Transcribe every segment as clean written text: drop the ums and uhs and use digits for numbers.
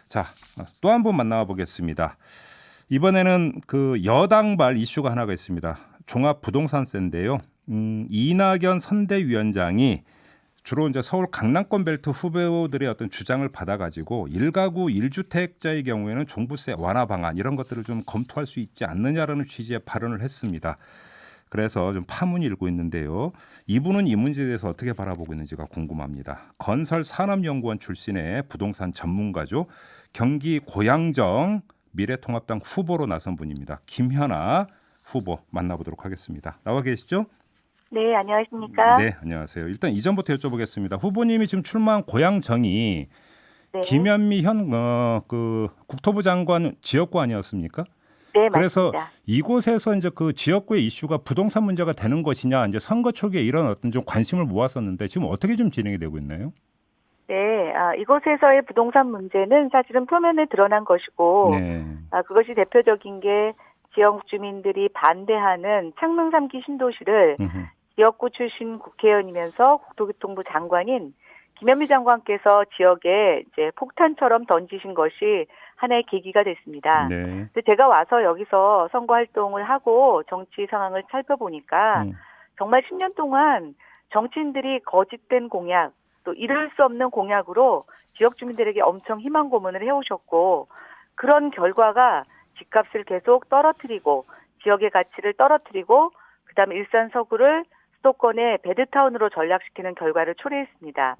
자, 또 한 분 만나봐 보겠습니다. 이번에는 그 여당발 이슈가 하나가 있습니다. 종합부동산세인데요. 이낙연 선대위원장이 주로 이제 서울 강남권 벨트 후보들의 어떤 주장을 받아가지고 1가구 1주택자의 경우에는 종부세 완화 방안 이런 것들을 좀 검토할 수 있지 않느냐라는 취지의 발언을 했습니다. 그래서 좀 파문이 일고 있는데요. 이분은 이 문제에 대해서 어떻게 바라보고 있는지가 궁금합니다. 건설산업연구원 출신의 부동산 전문가죠. 경기 고양정 미래통합당 후보로 나선 분입니다. 김현아 후보 만나보도록 하겠습니다. 나와 계시죠? 네, 안녕하십니까? 네, 안녕하세요. 일단 이전부터 여쭤보겠습니다. 후보님이 지금 출마한 고양정이 네, 김현미 그 국토부 장관 지역구 아니었습니까? 네, 그래서 맞습니다. 이곳에서 이제 그 지역구의 이슈가 부동산 문제가 되는 것이냐, 이제 선거 초기에 이런 어떤 좀 관심을 모았었는데 지금 어떻게 좀 진행이 되고 있나요? 네, 이곳에서의 부동산 문제는 사실은 표면에 드러난 것이고, 네. 그것이 대표적인 게 지역 주민들이 반대하는 창릉 3기 신도시를 음흠. 지역구 출신 국회의원이면서 국토교통부 장관인 김현미 장관께서 지역에 이제 폭탄처럼 던지신 것이 하나의 계기가 됐습니다. 네. 근데 제가 와서 여기서 선거 활동을 하고 정치 상황을 살펴보니까 음. 정말 10년 동안 정치인들이 거짓된 공약, 또 이룰 수 없는 공약으로 지역 주민들에게 엄청 희망 고문을 해오셨고, 그런 결과가 집값을 계속 떨어뜨리고 지역의 가치를 떨어뜨리고 그다음에 일산 서구를 수도권의 배드타운으로 전락시키는 결과를 초래했습니다.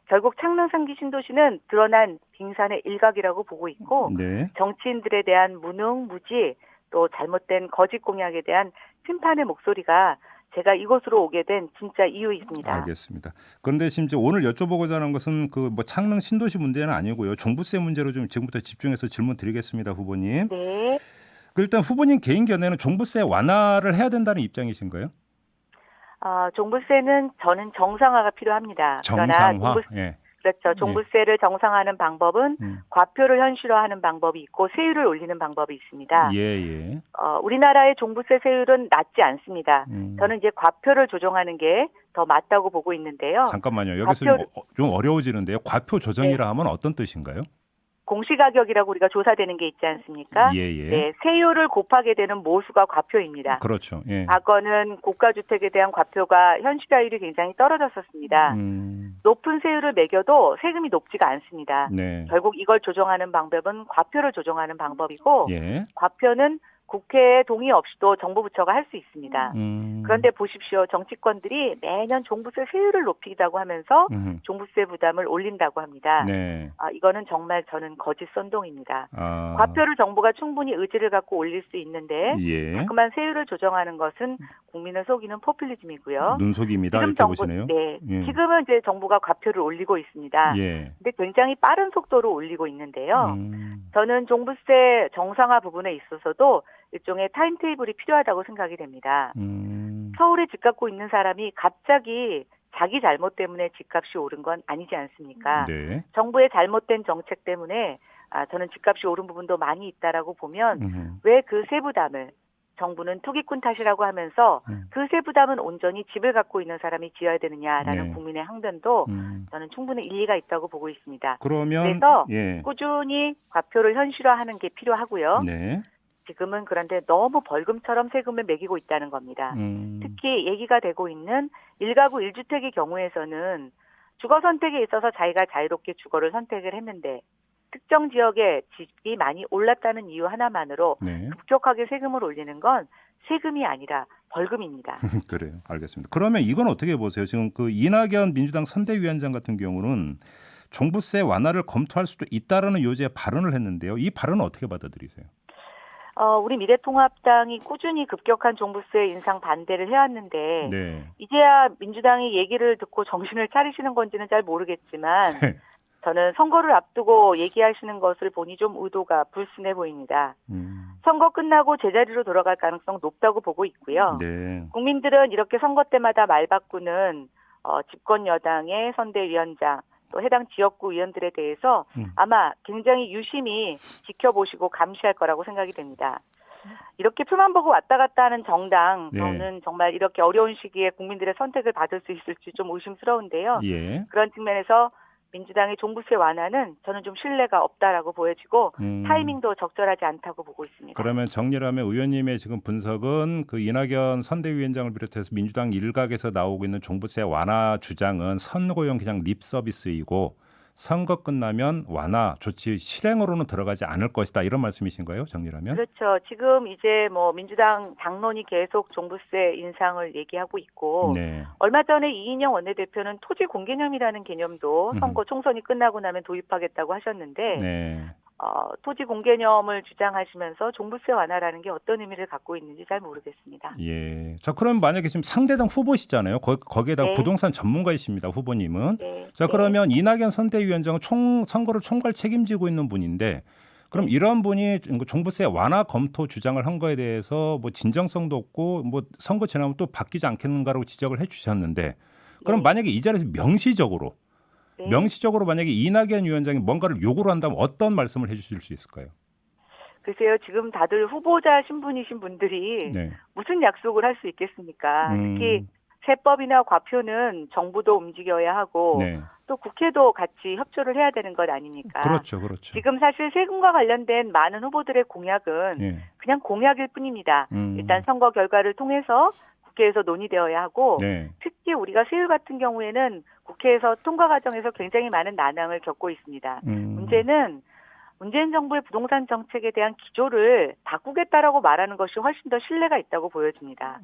결국 창릉 3기 신도시는 드러난 빙산의 일각이라고 보고 있고, 네. 정치인들에 대한 무능, 무지, 또 잘못된 거짓 공약에 대한 심판의 목소리가 제가 이곳으로 오게 된 진짜 이유입니다. 알겠습니다. 그런데 심지어 오늘 여쭤보고자 하는 것은 그 뭐 창릉 신도시 문제는 아니고요. 종부세 문제로 좀 지금부터 집중해서 질문 드리겠습니다, 후보님. 네. 그 일단 후보님 개인 견해는 종부세 완화를 해야 된다는 입장이신가요? 종부세는 저는 정상화가 필요합니다. 그러나 정상화. 예. 그렇죠. 예. 종부세를 정상화하는 방법은 음. 과표를 현실화하는 방법이 있고 세율을 올리는 방법이 있습니다. 예, 예. 우리나라의 종부세 세율은 낮지 않습니다. 음. 저는 이제 과표를 조정하는 게 더 맞다고 보고 있는데요. 잠깐만요. 여기서 과표, 좀 어려워지는데요. 과표 조정이라 네. 하면 어떤 뜻인가요? 공시가격이라고 우리가 조사되는 게 있지 않습니까? 예, 예. 네, 세율을 곱하게 되는 모수가 과표입니다. 그렇죠. 예. 과거는 고가주택에 대한 과표가 현실화율이 굉장히 떨어졌었습니다. 높은 세율을 매겨도 세금이 높지가 않습니다. 네. 결국 이걸 조정하는 방법은 과표를 조정하는 방법이고, 예. 과표는 국회의 동의 없이도 정부 부처가 할 수 있습니다. 그런데 보십시오. 정치권들이 매년 종부세 세율을 높이다고 하면서 종부세 부담을 올린다고 합니다. 네. 이거는 정말 저는 거짓 선동입니다. 아. 과표를 정부가 충분히 의지를 갖고 올릴 수 있는데 예. 자꾸만 세율을 조정하는 것은 국민을 속이는 포퓰리즘이고요. 눈속임이다 지금 이렇게 보시네요. 네, 예. 지금은 이제 정부가 과표를 올리고 있습니다. 예. 근데 굉장히 빠른 속도로 올리고 있는데요. 음. 저는 종부세 정상화 부분에 있어서도 일종의 타임테이블이 필요하다고 생각이 됩니다. 서울에 집 갖고 있는 사람이 갑자기 자기 잘못 때문에 집값이 오른 건 아니지 않습니까? 네. 정부의 잘못된 정책 때문에 저는 집값이 오른 부분도 많이 있다라고 보면 왜 그 세부담을 정부는 투기꾼 탓이라고 하면서 그 세부담은 온전히 집을 갖고 있는 사람이 지어야 되느냐라는 네. 국민의 항변도 저는 충분히 일리가 있다고 보고 있습니다. 그러면 그래서 예. 꾸준히 과표를 현실화하는 게 필요하고요. 네. 지금은 그런데 너무 벌금처럼 세금을 매기고 있다는 겁니다. 특히 얘기가 되고 있는 1가구 1주택의 경우에서는 주거 선택에 있어서 자기가 자유롭게 주거를 선택을 했는데 특정 지역에 집이 많이 올랐다는 이유 하나만으로 네. 급격하게 세금을 올리는 건 세금이 아니라 벌금입니다. 그래요. 알겠습니다. 그러면 이건 어떻게 보세요? 지금 그 이낙연 민주당 선대위원장 같은 경우는 종부세 완화를 검토할 수도 있다라는 요지의 발언을 했는데요. 이 발언은 어떻게 받아들이세요? 우리 미래통합당이 꾸준히 급격한 종부세 인상 반대를 해왔는데 네. 이제야 민주당이 얘기를 듣고 정신을 차리시는 건지는 잘 모르겠지만 저는 선거를 앞두고 얘기하시는 것을 보니 좀 의도가 불순해 보입니다. 선거 끝나고 제자리로 돌아갈 가능성 높다고 보고 있고요. 네. 국민들은 이렇게 선거 때마다 말 바꾸는 집권 여당의 선대위원장 또 해당 지역구 의원들에 대해서 아마 굉장히 유심히 지켜보시고 감시할 거라고 생각이 됩니다. 이렇게 표만 보고 왔다 갔다 하는 정당, 저는 정말 이렇게 어려운 시기에 국민들의 선택을 받을 수 있을지 좀 의심스러운데요. 예. 그런 측면에서 민주당의 종부세 완화는 저는 좀 신뢰가 없다라고 보여지고 타이밍도 적절하지 않다고 보고 있습니다. 그러면 정리를 하면 의원님의 지금 분석은 그 이낙연 선대위원장을 비롯해서 민주당 일각에서 나오고 있는 종부세 완화 주장은 선거용 그냥 립 서비스이고 선거 끝나면 완화 조치 실행으로는 들어가지 않을 것이다 이런 말씀이신가요? 정리하면? 그렇죠. 지금 이제 뭐 민주당 당론이 계속 종부세 인상을 얘기하고 있고 네. 얼마 전에 이인영 원내대표는 토지 공개념이라는 개념도 선거 총선이 끝나고 나면 도입하겠다고 하셨는데 네. 토지 공개념을 주장하시면서 종부세 완화라는 게 어떤 의미를 갖고 있는지 잘 모르겠습니다. 예. 자, 그럼 만약에 지금 상대당 후보시잖아요. 거기에다 네. 부동산 전문가이십니다. 후보님은. 네. 자, 네. 그러면 이낙연 선대위원장은 선거를 총괄 책임지고 있는 분인데 그럼 이런 분이 종부세 완화 검토 주장을 한 거에 대해서 뭐 진정성도 없고 뭐 선거 지나면 또 바뀌지 않겠는가라고 지적을 해 주셨는데 그럼 네. 만약에 이 자리에서 명시적으로 만약에 이낙연 위원장이 뭔가를 요구를 한다면 어떤 말씀을 해 주실 수 있을까요? 글쎄요. 지금 다들 후보자 신분이신 분들이 네. 무슨 약속을 할 수 있겠습니까? 특히 세법이나 과표는 정부도 움직여야 하고 네. 또 국회도 같이 협조를 해야 되는 것 아닙니까? 그렇죠. 지금 사실 세금과 관련된 많은 후보들의 공약은 예. 그냥 공약일 뿐입니다. 일단 선거 결과를 통해서 국회에서 논의되어야 하고 네. 특히 우리가 세율 같은 경우에는 국회에서 통과 과정에서 굉장히 많은 난항을 겪고 있습니다. 문제는 문재인 정부의 부동산 정책에 대한 기조를 바꾸겠다라고 말하는 것이 훨씬 더 신뢰가 있다고 보여집니다.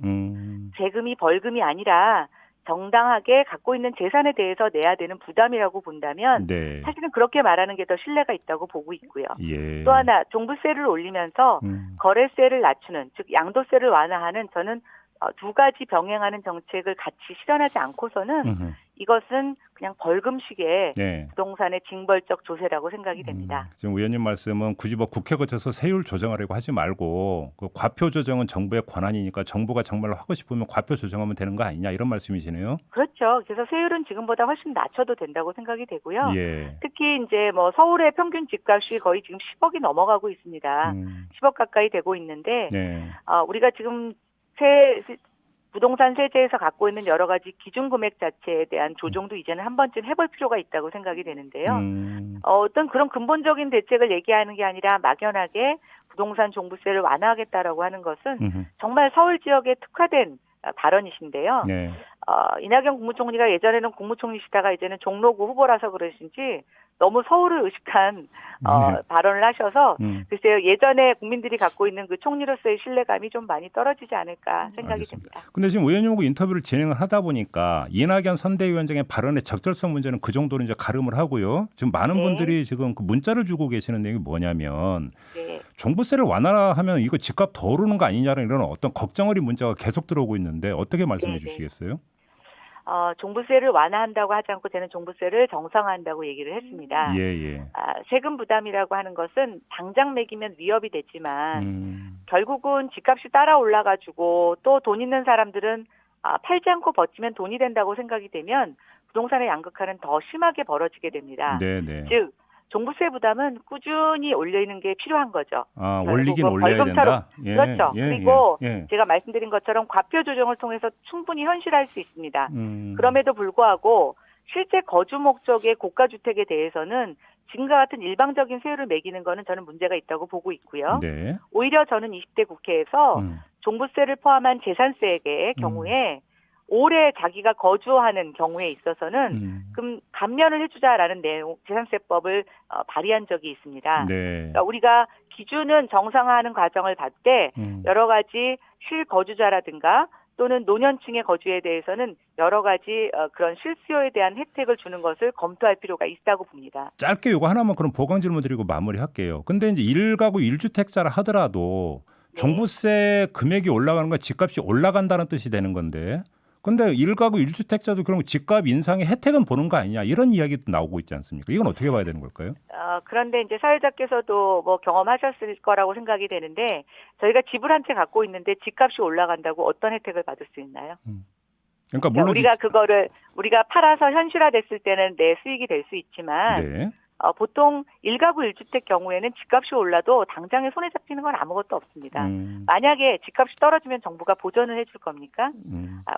세금이 벌금이 아니라 정당하게 갖고 있는 재산에 대해서 내야 되는 부담이라고 본다면 네. 사실은 그렇게 말하는 게 더 신뢰가 있다고 보고 있고요. 예. 또 하나 종부세를 올리면서 거래세를 낮추는 즉 양도세를 완화하는 저는 두 가지 병행하는 정책을 같이 실현하지 않고서는 이것은 그냥 벌금식의 네. 부동산의 징벌적 조세라고 생각이 됩니다. 지금 의원님 말씀은 굳이 뭐 국회 거쳐서 세율 조정하려고 하지 말고 그 과표 조정은 정부의 권한이니까 정부가 정말 하고 싶으면 과표 조정하면 되는 거 아니냐 이런 말씀이시네요. 그렇죠. 그래서 세율은 지금보다 훨씬 낮춰도 된다고 생각이 되고요. 예. 특히 이제 뭐 서울의 평균 집값이 거의 지금 10억이 넘어가고 있습니다. 10억 가까이 되고 있는데 네. 우리가 지금 부동산 세제에서 갖고 있는 여러 가지 기준 금액 자체에 대한 조정도 이제는 한 번쯤 해볼 필요가 있다고 생각이 되는데요. 어떤 그런 근본적인 대책을 얘기하는 게 아니라 막연하게 부동산 종부세를 완화하겠다라고 하는 것은 정말 서울 지역에 특화된 발언이신데요. 네. 이낙연 국무총리가 예전에는 국무총리시다가 이제는 종로구 후보라서 그러신지 너무 서울을 의식한 발언을 하셔서 글쎄요 예전에 국민들이 갖고 있는 그 총리로서의 신뢰감이 좀 많이 떨어지지 않을까 생각이 알겠습니다. 됩니다. 근데 지금 의원님하고 인터뷰를 진행을 하다 보니까 이낙연 선대위원장의 발언의 적절성 문제는 그 정도로 이제 가름을 하고요. 지금 많은 분들이 지금 그 문자를 주고 계시는 내용이 뭐냐면 종부세를 완화하면 이거 집값 더 오르는 거 아니냐는 이런 어떤 걱정 어린 문자가 계속 들어오고 있는데 어떻게 말씀해 주시겠어요? 종부세를 완화한다고 하지 않고 저는 종부세를 정상화한다고 얘기를 했습니다. 예. 세금 부담이라고 하는 것은 당장 매기면 위협이 되지만 결국은 집값이 따라 올라가지고 또 돈 있는 사람들은 팔지 않고 버티면 돈이 된다고 생각이 되면 부동산의 양극화는 더 심하게 벌어지게 됩니다. 네네. 즉 종부세 부담은 꾸준히 올리는 게 필요한 거죠. 올리긴 올려야 된다. 그렇죠. 그리고 제가 말씀드린 것처럼 과표 조정을 통해서 충분히 현실화할 수 있습니다. 그럼에도 불구하고 실제 거주 목적의 고가 주택에 대해서는 지금과 같은 일방적인 세율을 매기는 거는 저는 문제가 있다고 보고 있고요. 네. 오히려 저는 20대 국회에서 종부세를 포함한 재산세의 경우에 오래 자기가 거주하는 경우에 있어서는 그럼 감면을 해주자라는 내용 재산세법을 발의한 적이 있습니다. 네. 그러니까 우리가 기준은 정상화하는 과정을 볼 때 여러 가지 실거주자라든가 또는 노년층의 거주에 대해서는 여러 가지 그런 실수요에 대한 혜택을 주는 것을 검토할 필요가 있다고 봅니다. 짧게 요거 하나만 그럼 보강 질문 드리고 마무리할게요. 근데 이제 1가구 1주택자라 하더라도 종부세 금액이 올라가는 건 집값이 올라간다는 뜻이 되는 건데 근데 1가구 1주택자도 그럼 집값 인상의 혜택은 보는 거 아니냐 이런 이야기도 나오고 있지 않습니까? 이건 어떻게 봐야 되는 걸까요? 그런데 이제 사회자께서도 뭐 경험하셨을 거라고 생각이 되는데 저희가 집을 한 채 갖고 있는데 집값이 올라간다고 어떤 혜택을 받을 수 있나요? 그러니까 물론 우리가 그거를 우리가 팔아서 현실화됐을 때는 내 수익이 될 수 있지만 보통 1가구 1주택 경우에는 집값이 올라도 당장에 손에 잡히는 건 아무것도 없습니다. 만약에 집값이 떨어지면 정부가 보전을 해줄 겁니까?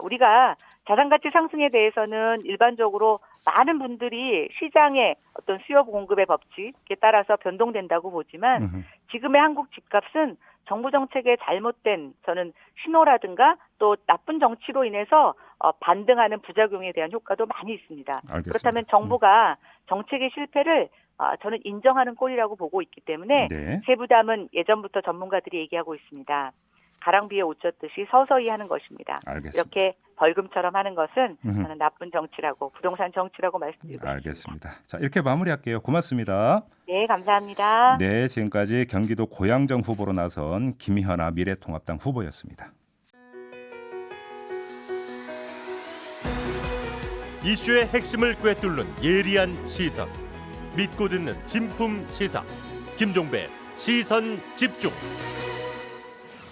우리가 자산가치 상승에 대해서는 일반적으로 많은 분들이 시장의 어떤 수요 공급의 법칙에 따라서 변동된다고 보지만 지금의 한국 집값은 정부 정책의 잘못된 저는 신호라든가 또 나쁜 정치로 인해서 반등하는 부작용에 대한 효과도 많이 있습니다. 알겠습니다. 그렇다면 정부가 정책의 실패를 저는 인정하는 꼴이라고 보고 있기 때문에 네. 세부담은 예전부터 전문가들이 얘기하고 있습니다. 가랑비에 옷 젖듯이 서서히 하는 것입니다. 알겠습니다. 이렇게 벌금처럼 하는 것은 저는 나쁜 정치라고 부동산 정치라고 말씀드리고 있습니다. 알겠습니다. 자, 이렇게 마무리할게요. 고맙습니다. 네, 감사합니다. 네, 지금까지 경기도 고양정 후보로 나선 김현아 미래통합당 후보였습니다. 이슈의 핵심을 꿰뚫는 예리한 시선, 믿고 듣는 진품 시사 김종배 시선 집중.